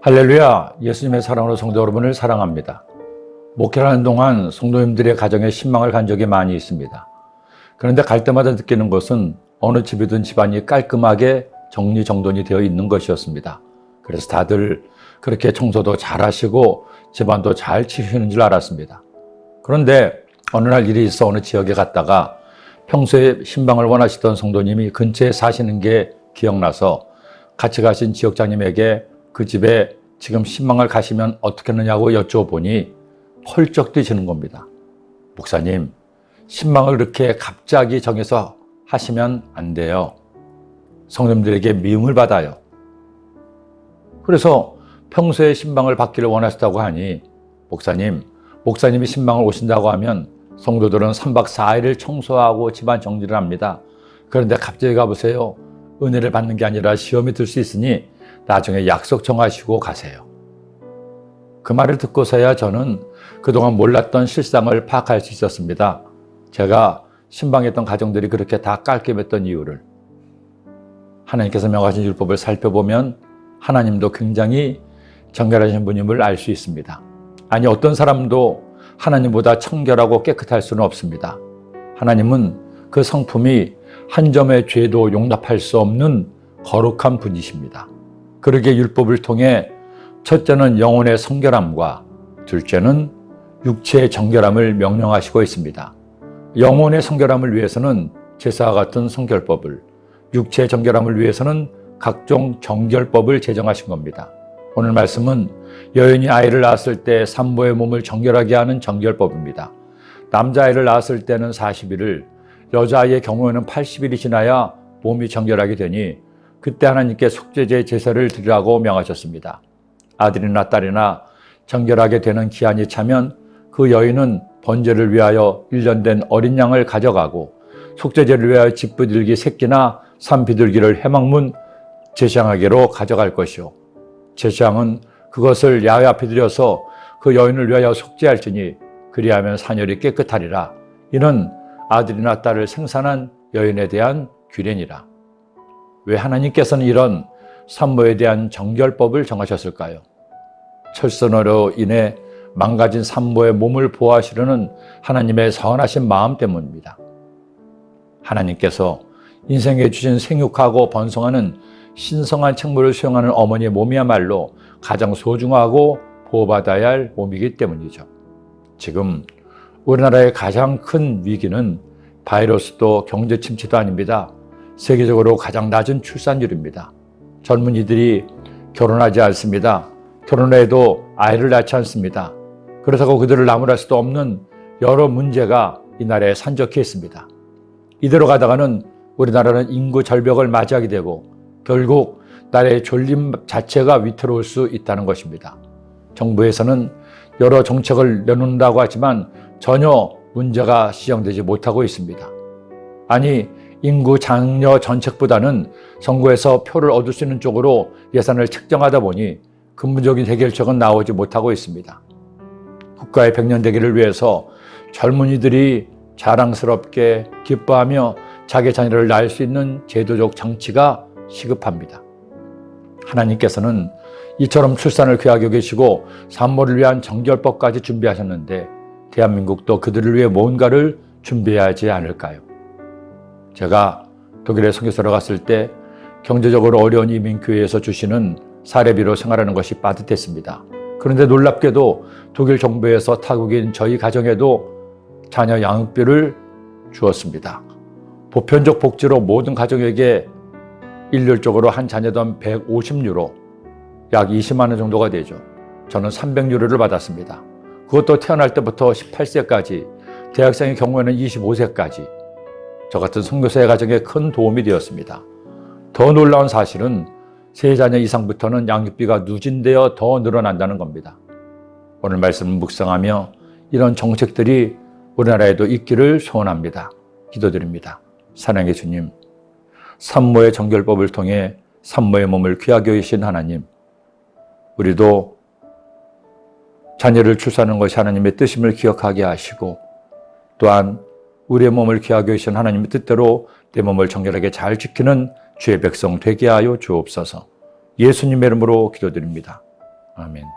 할렐루야, 예수님의 사랑으로 성도 여러분을 사랑합니다. 목회하는 동안 성도님들의 가정에 신망을 간 적이 많이 있습니다. 그런데 갈 때마다 느끼는 것은 어느 집이든 집안이 깔끔하게 정리정돈이 되어 있는 것이었습니다. 그래서 다들 그렇게 청소도 잘 하시고 집안도 잘 치우시는 줄 알았습니다. 그런데 어느 날 일이 있어 어느 지역에 갔다가 평소에 신방을 원하시던 성도님이 근처에 사시는 게 기억나서 같이 가신 지역장님에게 그 집에 지금 신방을 가시면 어떻게 하느냐고 여쭤보니 펄쩍 뛰시는 겁니다. 목사님, 신방을 그렇게 갑자기 정해서 하시면 안 돼요. 성도님들에게 미움을 받아요. 그래서 평소에 신방을 받기를 원하시다고 하니 목사님이 신방을 오신다고 하면 성도들은 3박 4일을 청소하고 집안 정리를 합니다. 그런데 갑자기 가보세요. 은혜를 받는 게 아니라 시험이 들 수 있으니 나중에 약속 정하시고 가세요. 그 말을 듣고서야 저는 그동안 몰랐던 실상을 파악할 수 있었습니다. 제가 신방했던 가정들이 그렇게 다 깔끔했던 이유를, 하나님께서 명하신 율법을 살펴보면 하나님도 굉장히 정결하신 분임을 알 수 있습니다. 아니, 어떤 사람도 하나님보다 청결하고 깨끗할 수는 없습니다. 하나님은 그 성품이 한 점의 죄도 용납할 수 없는 거룩한 분이십니다. 그러기에 율법을 통해 첫째는 영혼의 성결함과 둘째는 육체의 정결함을 명령하시고 있습니다. 영혼의 성결함을 위해서는 제사와 같은 성결법을, 육체의 정결함을 위해서는 각종 정결법을 제정하신 겁니다. 오늘 말씀은 여인이 아이를 낳았을 때 산모의 몸을 정결하게 하는 정결법입니다. 남자아이를 낳았을 때는 40일을, 여자아이의 경우에는 80일이 지나야 몸이 정결하게 되니 그때 하나님께 속죄제 제사를 드리라고 명하셨습니다. 아들이나 딸이나 정결하게 되는 기한이 차면 그 여인은 번제를 위하여 1년 된 어린 양을 가져가고 속죄제를 위하여 집비둘기 새끼나 산비둘기를 해망문 제사장에게로 가져갈 것이요, 제사장은 그것을 야훼 앞에 드려서 그 여인을 위하여 속죄할지니 그리하면 사녀리 깨끗하리라. 이는 아들이나 딸을 생산한 여인에 대한 규례니라. 왜 하나님께서는 이런 산모에 대한 정결법을 정하셨을까요? 철선으로 인해 망가진 산모의 몸을 보호하시려는 하나님의 선하신 마음 때문입니다. 하나님께서 인생에 주신 생육하고 번성하는 신성한 책물을 수용하는 어머니의 몸이야말로 가장 소중하고 보호받아야 할 몸이기 때문이죠. 지금 우리나라의 가장 큰 위기는 바이러스도 경제 침체도 아닙니다. 세계적으로 가장 낮은 출산율입니다. 젊은이들이 결혼하지 않습니다. 결혼해도 아이를 낳지 않습니다. 그렇다고 그들을 나무랄 수도 없는 여러 문제가 이 나라에 산적해 있습니다. 이대로 가다가는 우리나라는 인구 절벽을 맞이하게 되고 결국 나라의 존림 자체가 위태로울 수 있다는 것입니다. 정부에서는 여러 정책을 내놓는다고 하지만 전혀 문제가 시정되지 못하고 있습니다. 아니, 인구 장려 정책보다는 선거에서 표를 얻을 수 있는 쪽으로 예산을 책정하다 보니 근본적인 해결책은 나오지 못하고 있습니다. 국가의 백년대계를 위해서 젊은이들이 자랑스럽게 기뻐하며 자기 자녀를 낳을 수 있는 제도적 장치가 시급합니다. 하나님께서는 이처럼 출산을 귀하게 여기시고 산모를 위한 정결법까지 준비하셨는데 대한민국도 그들을 위해 뭔가를 준비해야 하지 않을까요? 제가 독일에 선교사로 갔을 때 경제적으로 어려운 이민교회에서 주시는 사례비로 생활하는 것이 빠듯했습니다. 그런데 놀랍게도 독일 정부에서 타국인 저희 가정에도 자녀 양육비를 주었습니다. 보편적 복지로 모든 가정에게 일률적으로 한 자녀당 150유로, 약 20만 원 정도가 되죠. 저는 300유로를 받았습니다. 그것도 태어날 때부터 18세까지, 대학생의 경우에는 25세까지 저 같은 선교사의 가정에 큰 도움이 되었습니다. 더 놀라운 사실은 3자녀 이상부터는 양육비가 누진되어 더 늘어난다는 겁니다. 오늘 말씀을 묵상하며 이런 정책들이 우리나라에도 있기를 소원합니다. 기도드립니다. 사랑의 주님, 산모의 정결법을 통해 산모의 몸을 귀하게 여기신 하나님, 우리도 자녀를 출산하는 것이 하나님의 뜻임을 기억하게 하시고 또한 우리의 몸을 귀하게 여기신 하나님의 뜻대로 내 몸을 정결하게 잘 지키는 주의 백성 되게 하여 주옵소서. 예수님의 이름으로 기도드립니다. 아멘.